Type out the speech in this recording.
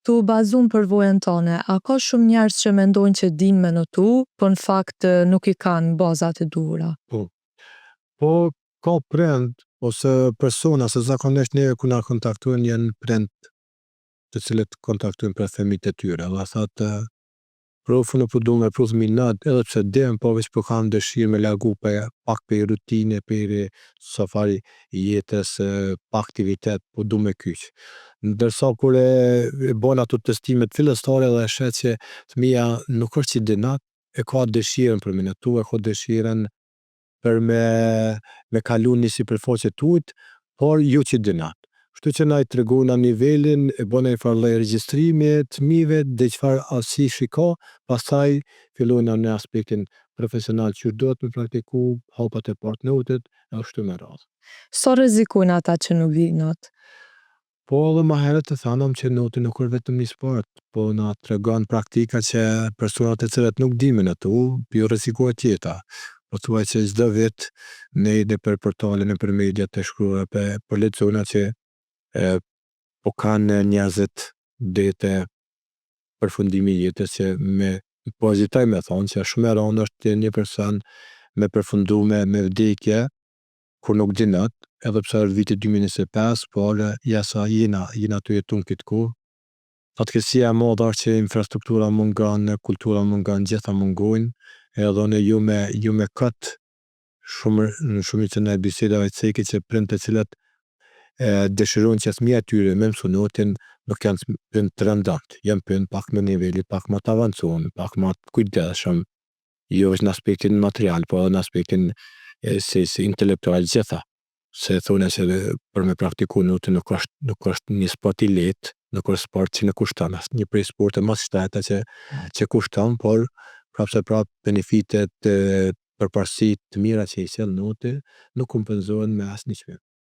Tu bazum për vojën tone, a ka shumë njerëz që mendojnë që dinë me notu, po në fakt nuk i kanë bazat e duhura? Po, ka prind ose persona se zakonisht neve ku na kontaktojnë janë prind të cilët kontaktojnë për fëmijët e tyre. Dhe thotë, profu në du me pru fëminat, edhe pse dem, po veç po kanë dëshirë me largu pak për rutine, për safari jetës, pa aktivitet, po du me kyç. Ndërsa kur e bon ato testimet fillestare dhe e shet që fëmija nuk është që dinat, e ka dëshirën për me notu, e ka dëshirën për me kalu një sipërfaqe t'ujt, por jo që dinat. Kështu që na i tregona nivelin, e bona një farë lloj regjistrimi të fëmijëve, dhe çfarë aftësish i ka, pastaj fillojna në aspektin profesional që duhet me praktiku, hapat e partnerit, e kështu me radhë. Sa rrezikojnë ata që nuk dinë not? Po edhe ma herët të thanëm që noti nuk është vetëm një sport, po na tregon praktika që personat e cilët nuk dinë me notu, jo rrezikohet jeta. Po thuaj që çdo vit ne për portale në për media të shkruar për lexona që po kanë njerëzit deri te përfundimi i jetës që po hezitaj me thonë që shumë e rëndë është një person me përfundu me vdekje kur nuk di not, edhe pse është viti 2025, por jasa jena të jetun këtë kohë. Fatkeqësia e madhe është që infrastruktura mungon, kultura mungon, gjitha mungojnë, edhe ne ju me këtë në shumicën e bisedave të cekit që prind të cilët dëshirojnë që fëmija tyre me mësu notin, nuk janë prind të rëndomt, janë prind pak me nivelit pak më të avancuar, pak më të kujdesshëm, jo vetëm në aspektin material, po edhe në aspektin si intelektual gjitha. Se thonë se për me praktiku notin nuk është një sport i lehtë, nuk është sport që në kushton, është një prej sporte më të shteta që kushton, por prapse benefitet përparësitë të mira që i sjell noti nuk kompenzohen me asnjë çmim.